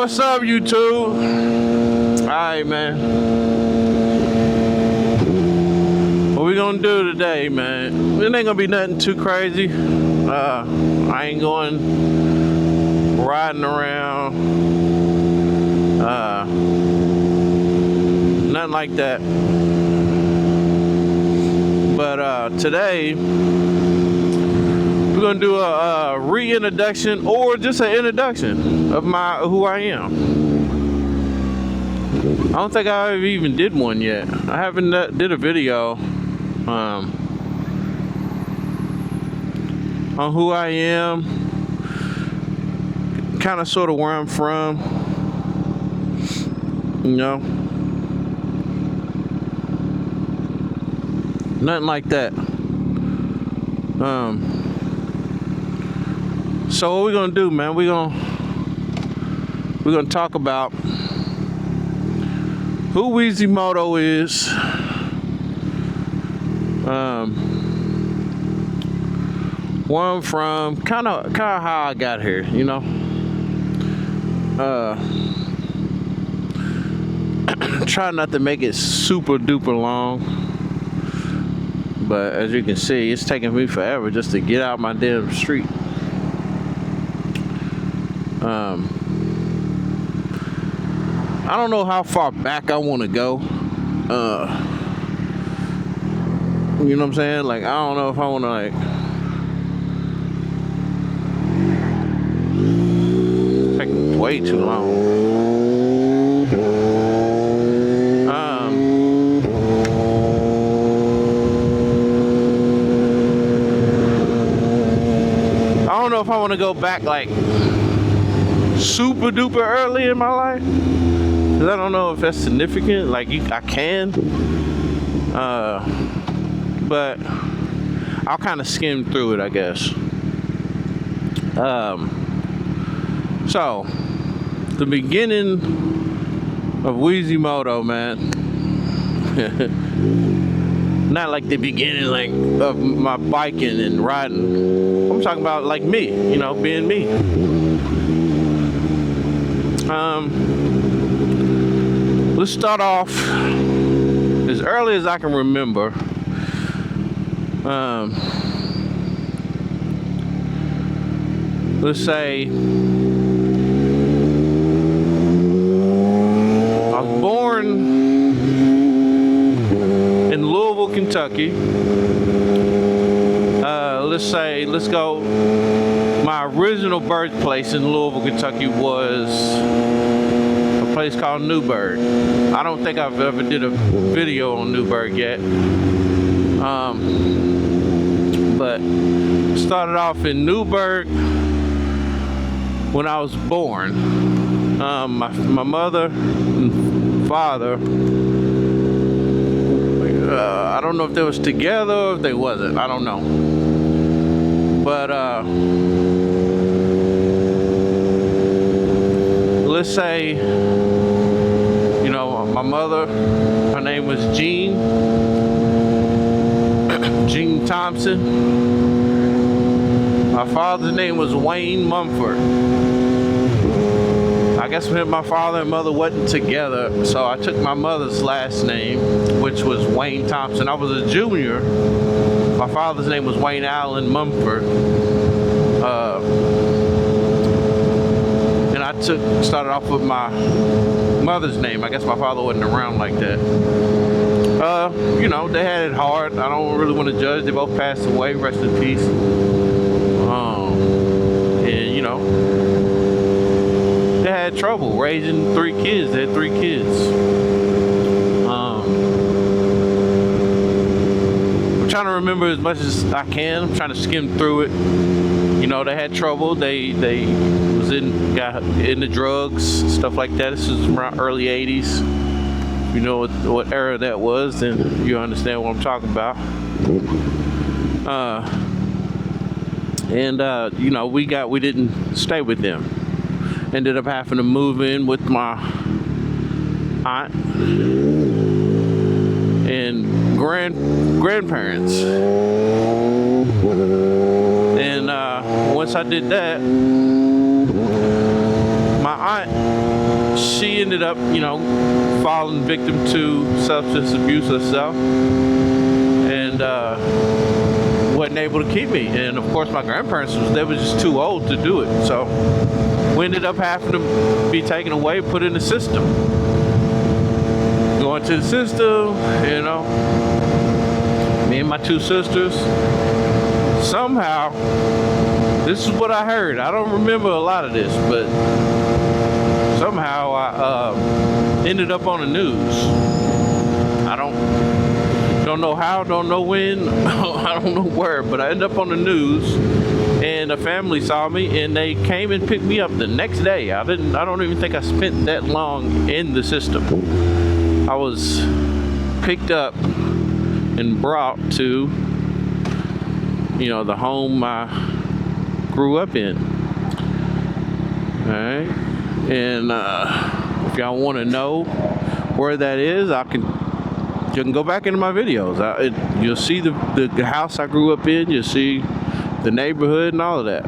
What's up, YouTube? Alright, man. What we gonna do today, man? It ain't gonna be nothing too crazy. I ain't going riding around. Nothing like that. But today we're gonna do a reintroduction or just an introduction of who I am. I don't think I even did one yet. I haven't did a video on who I am, kind of sort of where I'm from, you know. Nothing like that. So what we gonna do, man? We're gonna talk about who Weezymoto is, where I'm from, kind of how I got here, you know. Try not to make it super duper long, but as you can see, it's taking me forever just to get out my damn street. I don't know how far back I want to go. You know what I'm saying? Like, I don't know if I want to, like, taking way too long. I don't know if I want to go back like super duper early in my life, because I don't know if that's significant. Like, I can, but I'll kind of skim through it, I guess. So the beginning of Weezymoto, man. Not like the beginning, like, of my biking and riding. I'm talking about like me, you know, being me. Let's start off as early as I can remember. Let's say I was born in Louisville, Kentucky. Let's go. My original birthplace in Louisville, Kentucky was a place called Newburgh. I don't think I've ever did a video on Newburgh yet. But started off in Newburgh when I was born. My mother and father, I don't know if they was together or if they wasn't. I don't know. But let's say, you know, my mother, her name was Jean Thompson. My father's name was Wayne Mumford. I guess my father and mother wasn't together, so I took my mother's last name, which was Wayne Thompson. I was a junior. My father's name was Wayne Allen Mumford. And I started off with my mother's name. I guess my father wasn't around like that. You know, they had it hard. I don't really want to judge. They both passed away. Rest in peace. And, you know, they had trouble raising 3 kids. They had 3 kids. I'm trying to remember as much as I can. I'm trying to skim through it. You know, they had trouble. They got into drugs, stuff like that. This was around early 80s. If you know what era that was, then you understand what I'm talking about. You know, we didn't stay with them. Ended up having to move in with my aunt and grandparents. And once I did that, my aunt she ended up, you know, falling victim to substance abuse herself, and wasn't able to keep me. And of course, my grandparents they were just too old to do it. So we ended up having to be taken away, put in the system. Going to the system, you know, me and my two sisters. Somehow, this is what I heard. I don't remember a lot of this, but somehow I ended up on the news. I don't know how, don't know when, I don't know where, but I ended up on the news, and a family saw me, and they came and picked me up the next day. I don't even think I spent that long in the system. I was picked up and brought to, you know, the home I grew up in. All right, and if y'all want to know where that is, you can go back into my videos. You'll see the house I grew up in. You'll see the neighborhood and all of that.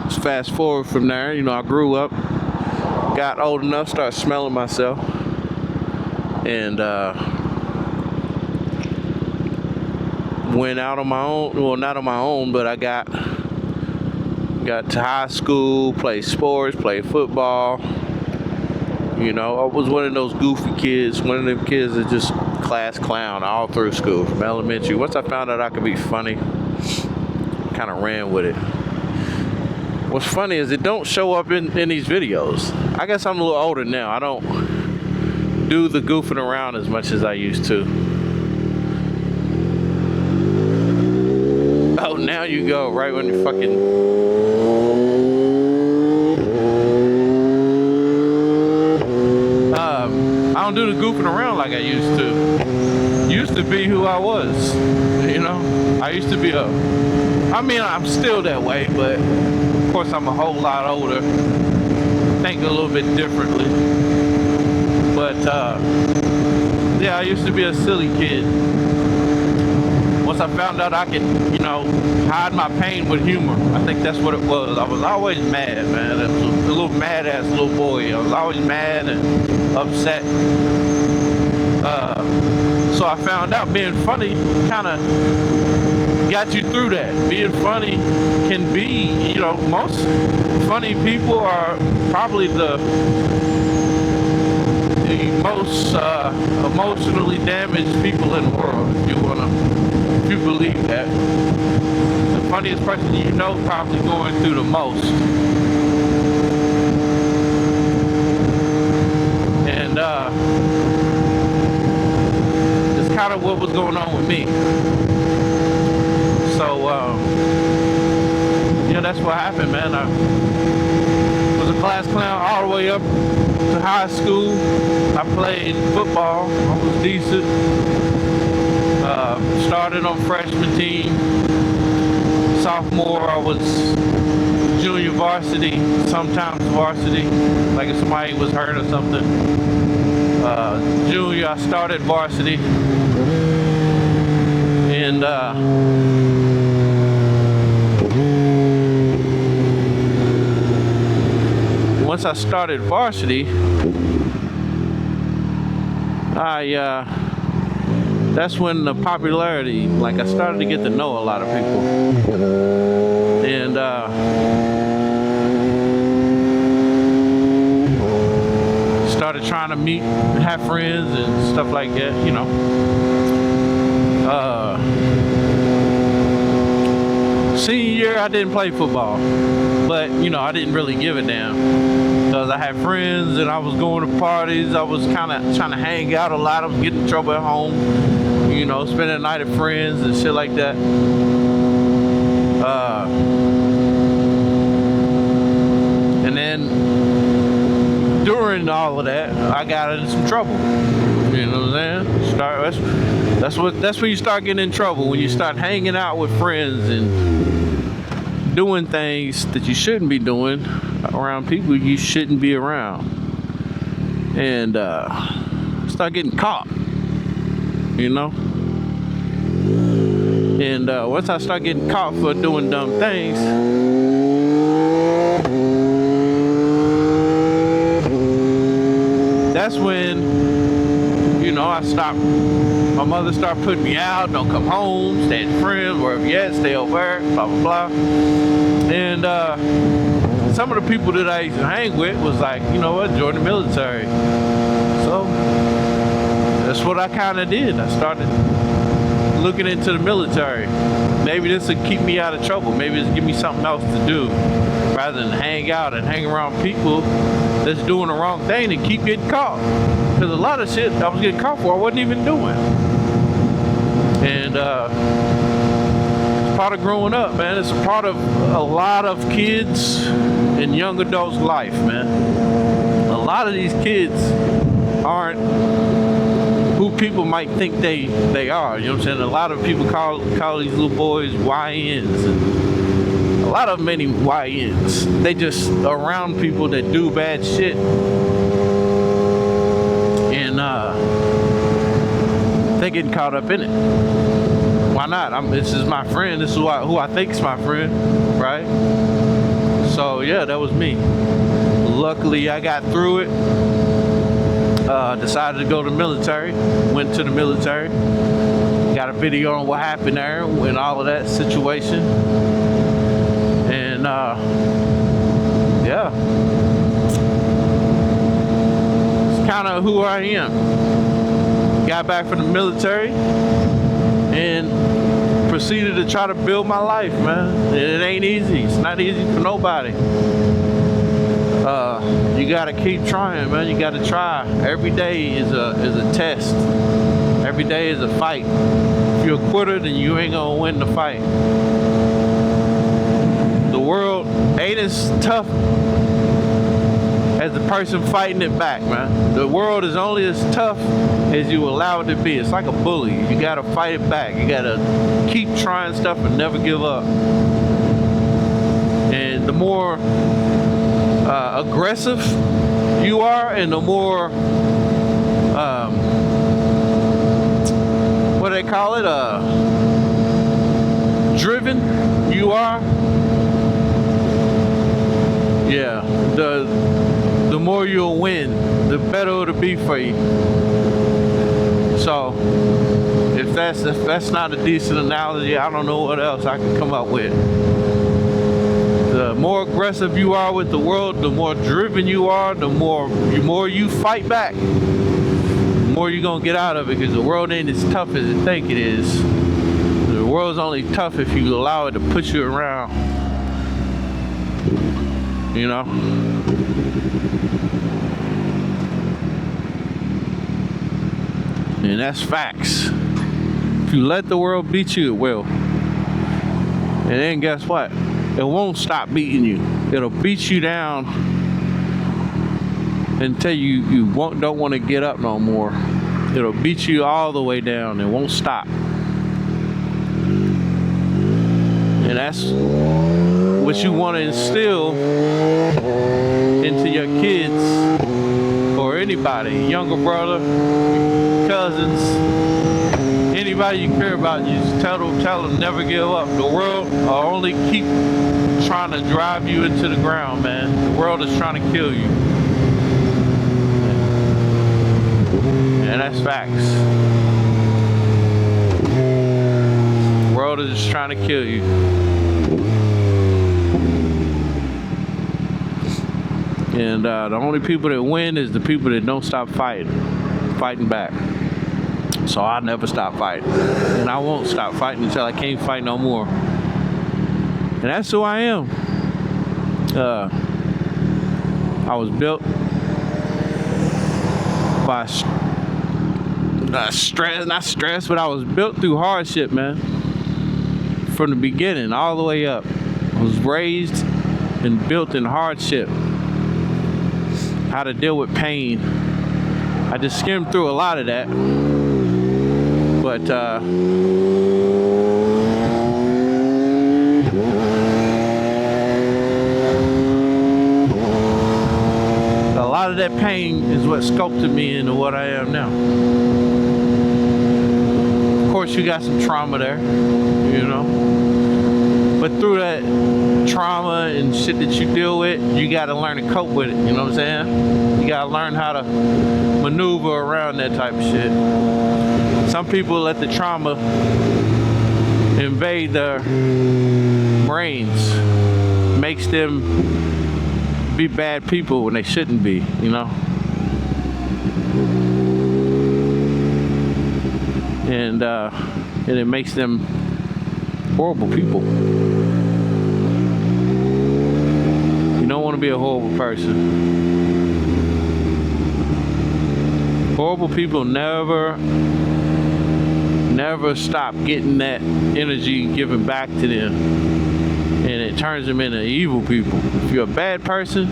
Let's fast forward from there. You know, I grew up, got old enough, started smelling myself, and went out on my own. Well, not on my own, but I got to high school, played sports, played football. You know, I was one of those goofy kids, one of them kids that just class clown all through school, from elementary. Once I found out I could be funny, kind of ran with it. What's funny is it don't show up in these videos. I guess I'm a little older now. I don't do the goofing around as much as I used to. Oh, now you go, right when you fucking... I don't do the goofing around like I used to. Used to be who I was, you know? I used to be I mean, I'm still that way, but of course I'm a whole lot older. Think a little bit differently. But, yeah, I used to be a silly kid. Once I found out I could, you know, hide my pain with humor, I think that's what it was. I was always mad, man. I was a little mad-ass little boy. I was always mad and upset. So I found out being funny kind of got you through that. Being funny can be, you know, most funny people are probably the most emotionally damaged people in the world, if you believe that. The funniest person you know probably going through the most. And it's kind of what was going on with me. So yeah, that's what happened, man. I was a class clown all the way up to high school. I played football. I was decent. Started on freshman team. Sophomore, I was junior varsity, sometimes varsity, like if somebody was hurt or something. Junior, I started varsity. And once I started varsity, that's when the popularity, like I started to get to know a lot of people. And started trying to meet, have friends and stuff like that, you know. Senior year, I didn't play football, but you know, I didn't really give a damn because I had friends and I was going to parties. I was kind of trying to hang out a lot. I was getting in trouble at home, you know, spending the night at friends and shit like that. And then during all of that, I got into some trouble. You know what I'm saying? That's when you start getting in trouble, when you start hanging out with friends and doing things that you shouldn't be doing around people you shouldn't be around, and start getting caught, you know. And once I start getting caught for doing dumb things, that's when, you know, my mother started putting me out, don't come home, stay at friends, wherever you at, stay over, blah, blah, blah. And some of the people that I used to hang with was like, you know what, join the military. So that's what I kind of did. I started looking into the military. Maybe this would keep me out of trouble. Maybe this would give me something else to do rather than hang out and hang around people that's doing the wrong thing and keep getting caught. Because a lot of shit I was getting caught for I wasn't even doing. And it's part of growing up, man. It's a part of a lot of kids and young adults' life, man. A lot of these kids aren't who people might think they are. You know what I'm saying? A lot of people call these little boys YNs. And a lot of them ain't even YNs. They just around people that do bad shit. And they getting caught up in it. Why not? This is my friend. This is who I think is my friend, right? So yeah, that was me. Luckily, I got through it. Decided to go to the military. Went to the military. Got a video on what happened there and all of that situation. And yeah, it's kind of who I am. Got back from the military and proceeded to try to build my life, man. It ain't easy. It's not easy for nobody. You gotta keep trying, man. You gotta try. Every day is a test. Every day is a fight. If you're a quitter, then you ain't gonna win the fight. The world ain't as tough as the person fighting it back, man. The world is only as tough as you allow it to be. It's like a bully. You gotta fight it back. You gotta keep trying stuff and never give up. And the more aggressive you are, and the more what do they call it, driven you are, yeah, the more you'll win, the better it'll be for you. So if that's not a decent analogy, I don't know what else I can come up with. The more aggressive you are with the world, the more driven you are, the more you fight back, the more you're gonna get out of it, because the world ain't as tough as you think it is. The world's only tough if you allow it to push you around, you know? And that's facts. If you let the world beat you, it will. And then guess what? It won't stop beating you. It'll beat you down until you don't want to get up no more. It'll beat you all the way down. It won't stop. And that's what you want to instill into your kids or anybody, younger brother, cousins, anybody you care about. You just tell them never give up. The world will only keep trying to drive you into the ground, man. The world is trying to kill you. And that's facts. The world is just trying to kill you. And the only people that win is the people that don't stop fighting back. So I'll never stop fighting. And I won't stop fighting until I can't fight no more. And that's who I am. I was built by not stress, but I was built through hardship, man. From the beginning all the way up. I was raised and built in hardship. How to deal with pain. I just skimmed through a lot of that. But a lot of that pain is what sculpted me into what I am now. Of course, you got some trauma there, you know. But through that trauma and shit that you deal with, you gotta learn to cope with it, you know what I'm saying? You gotta learn how to maneuver around that type of shit. Some people let the trauma invade their brains, makes them be bad people when they shouldn't be, you know? And it makes them horrible people. You don't want to be a horrible person. Horrible people never stop getting that energy given back to them, and it turns them into evil people. If you're a bad person,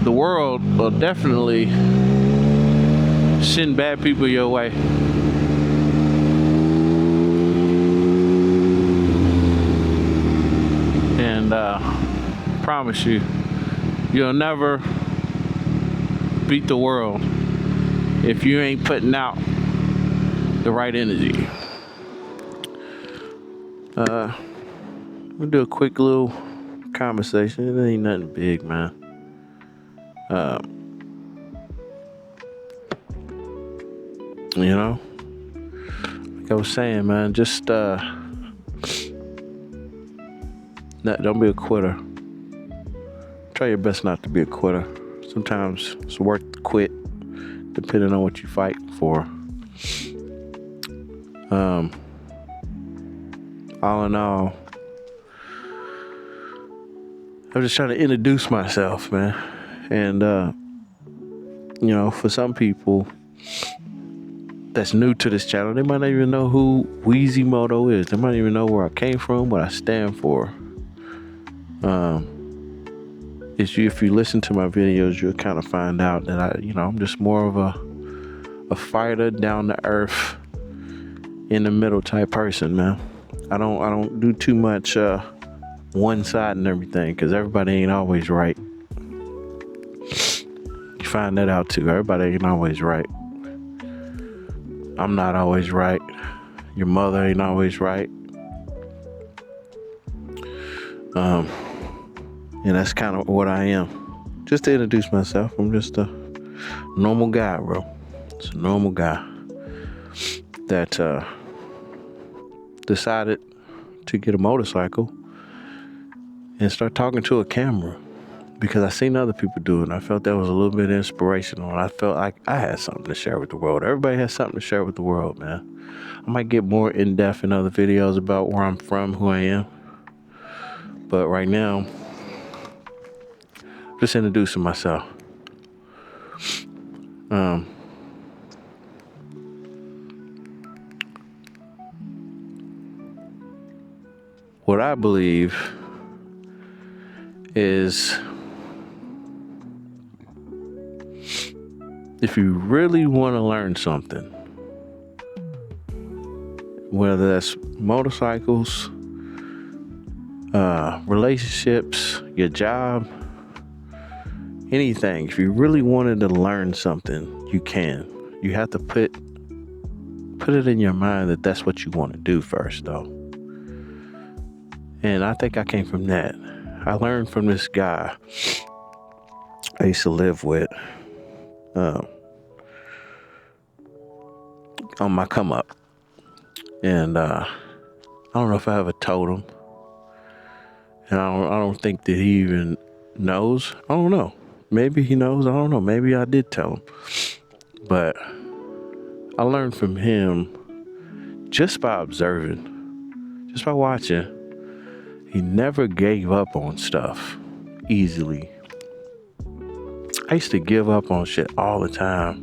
the world will definitely send bad people your way. And I promise you, you'll never beat the world if you ain't putting out the right energy. We'll do a quick little conversation. It ain't nothing big, man. You know, like I was saying, man, just don't be a quitter. Try your best not to be a quitter. Sometimes it's worth to quit, depending on what you fight for. All in all, I'm just trying to introduce myself, man. And you know, for some people that's new to this channel, they might not even know who Weezymoto is. They might even know where I came from, what I stand for. If you listen to my videos, you'll kind of find out that I'm just more of a fighter, down to earth, in the middle type person, man. I don't do too much one side and everything, because everybody ain't always right. You find that out too. Everybody ain't always right. I'm not always right. Your mother ain't always right. And that's kind of what I am. Just to introduce myself, I'm just a normal guy, bro. It's a normal guy that decided to get a motorcycle and start talking to a camera, because I seen other people do it, and I felt that was a little bit inspirational, and I felt like I had something to share with the world. Everybody has something to share with the world, man. I might get more in-depth in other videos about where I'm from, who I am, but right now, just introducing myself. What I believe is, if you really want to learn something, whether that's motorcycles, relationships, your job, anything, if you really wanted to learn something, you can. You have to put it in your mind that that's what you want to do first, though. And I think I came from that. I learned from this guy I used to live with on my come up. And I don't know if I ever told him. And I don't think that he even knows. I don't know. Maybe he knows. I don't know. Maybe I did tell him. But I learned from him just by observing, just by watching. He never gave up on stuff easily. I used to give up on shit all the time.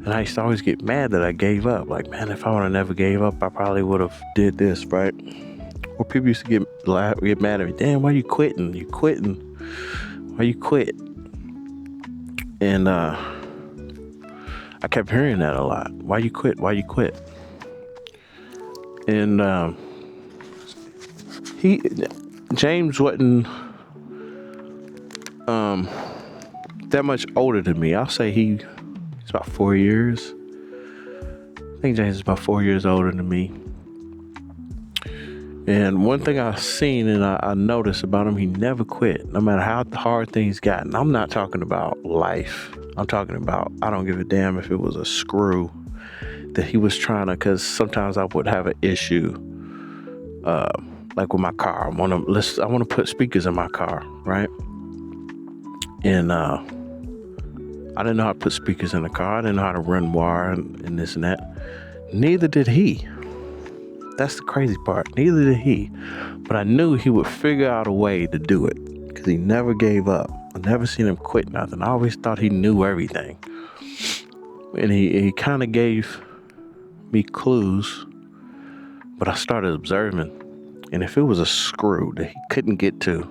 And I used to always get mad that I gave up. Like, man, if I would have never gave up, I probably would have did this, right? Or people used to get mad at me. Damn, why you quitting? You quitting? Why you quit? And I kept hearing that a lot. Why you quit? Why you quit? And James wasn't that much older than me. I'll say he's about 4 years. I think James is about 4 years older than me. And one thing I've seen and I noticed about him, he never quit, no matter how hard things got. And I'm not talking about life. I'm talking about, I don't give a damn if it was a screw that he was trying to, because sometimes I would have an issue, like with my car. I want to put speakers in my car, right? And I didn't know how to put speakers in the car. I didn't know how to run wire and this and that. Neither did he. That's the crazy part. Neither did he. But I knew he would figure out a way to do it because he never gave up. I never seen him quit nothing. I always thought he knew everything. And he kind of gave me clues, but I started observing. And if it was a screw that he couldn't get to,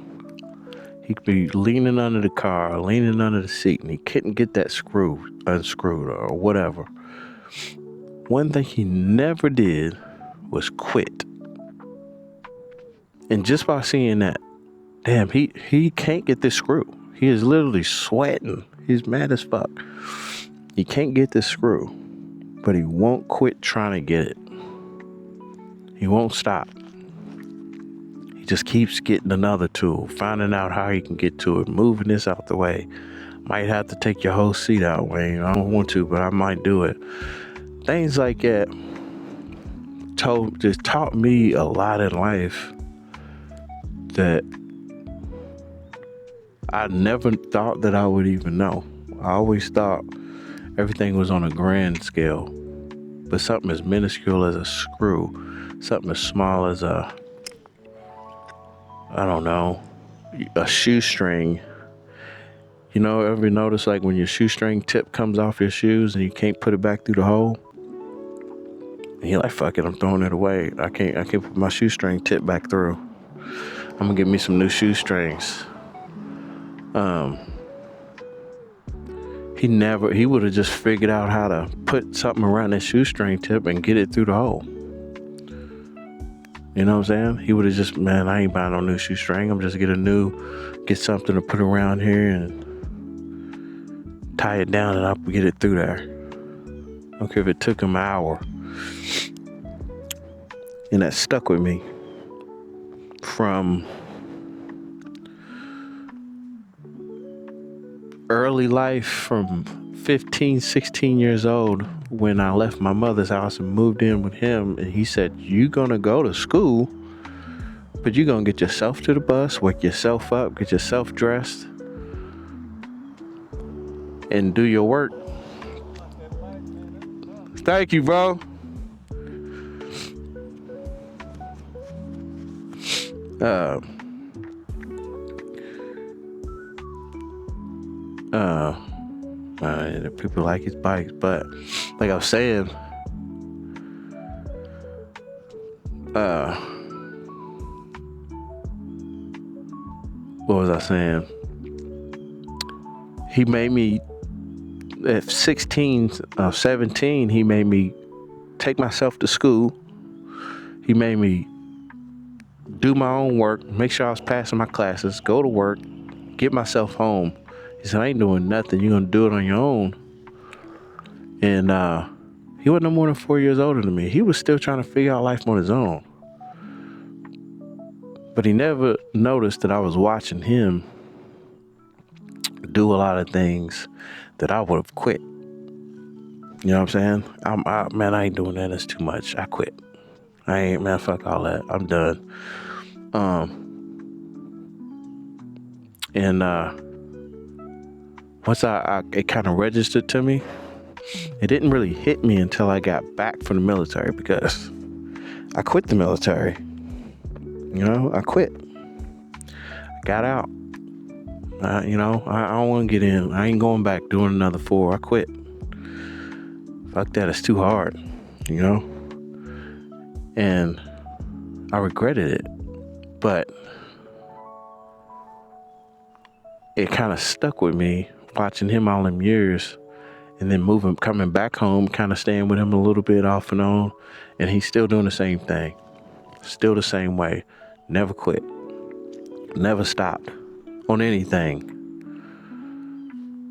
he'd be leaning under the car, leaning under the seat, and he couldn't get that screw unscrewed or whatever. One thing he never did was quit. And just by seeing that, damn, he can't get this screw. He is literally sweating. He's mad as fuck. He can't get this screw, but he won't quit trying to get it. He won't stop. He just keeps getting another tool, finding out how he can get to it, moving this out the way. Might have to take your whole seat out, Wayne. I don't want to, but I might do it. Things like that just taught me a lot in life that I never thought that I would even know. I always thought everything was on a grand scale, but something as minuscule as a screw, something as small as a shoestring. You know, ever notice like when your shoestring tip comes off your shoes and you can't put it back through the hole? And you're like, fuck it, I'm throwing it away. I can't put my shoestring tip back through. I'm gonna get me some new shoestrings. He would have just figured out how to put something around that shoestring tip and get it through the hole. You know what I'm saying? He would have just, man, I ain't buying no new shoestring. I'm just get something to put around here and tie it down and I'll get it through there. I don't care if it took him an hour. And that stuck with me from early life, from 15, 16 years old, when I left my mother's house and moved in with him. And he said, you gonna go to school, but you gonna get yourself to the bus, wake yourself up, get yourself dressed, and do your work. Thank you, bro. People like his bikes, but like I was saying, what was I saying? He made me, at 16, 17, he made me take myself to school. He made me do my own work, make sure I was passing my classes, go to work, get myself home. He said, I ain't doing nothing. You're going to do it on your own. And he wasn't no more than 4 years older than me. He was still trying to figure out life on his own. But he never noticed that I was watching him do a lot of things that I would have quit. You know what I'm saying? I ain't doing that. That's too much. I quit. Fuck all that. I'm done. Once it kind of registered to me, it didn't really hit me until I got back from the military, because I quit the military. You know, I quit. I got out. I don't want to get in. I ain't going back doing another 4. I quit. Fuck that. It's too hard. You know? And I regretted it. But it kind of stuck with me, watching him all them years, and then coming back home, kind of staying with him a little bit off and on, and he's still doing the same thing, still the same way, never quit, never stopped on anything.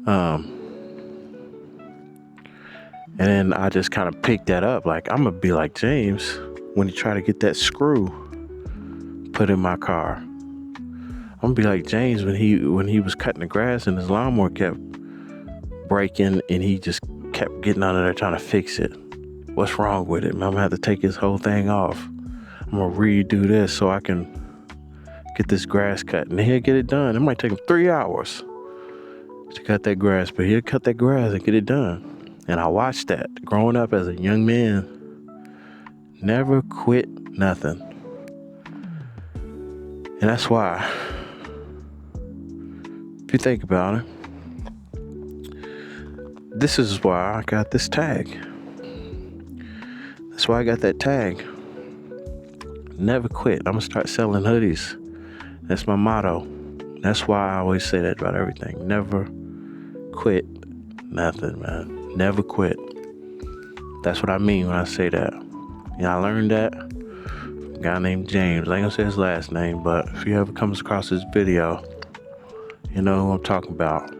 And then I just kind of picked that up, like I'm gonna be like James when he tried to get that screw put in my car. I'm gonna be like James when he was cutting the grass and his lawnmower kept breaking and he just kept getting under there trying to fix it. What's wrong with it? I'm gonna have to take his whole thing off. I'm gonna redo this so I can get this grass cut, and he'll get it done. It might take him 3 hours to cut that grass, but he'll cut that grass and get it done. And I watched that growing up as a young man. Never quit nothing. And that's why, if you think about it, this is why I got this tag. That's why I got that tag. Never quit. I'm gonna start selling hoodies. That's my motto. That's why I always say that about everything. Never quit nothing, man. Never quit. That's what I mean when I say that. And I learned that from a guy named James. I ain't gonna say his last name, but if you ever comes across this video, you know who I'm talking about.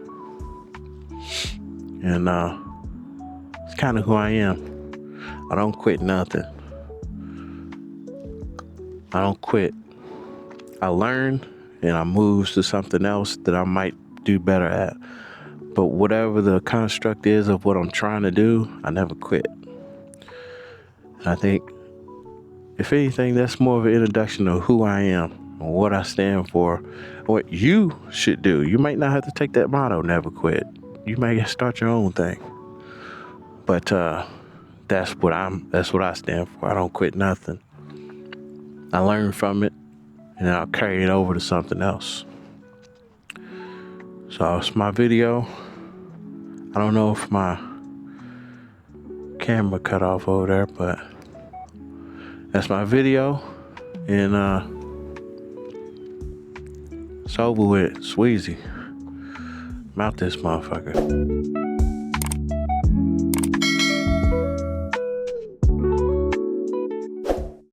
And it's kind of who I am. I don't quit nothing. I don't quit. I learn and I move to something else that I might do better at. But whatever the construct is of what I'm trying to do, I never quit. And I think, if anything, that's more of an introduction of who I am and what I stand for, what you should do. You might not have to take that motto, never quit. You might start your own thing. But that's what I stand for. I don't quit nothing. I learn from it and I'll carry it over to something else. So it's my video. I don't know if my camera cut off over there, but that's my video. And it's over with. It's Weezy. I'm out this motherfucker.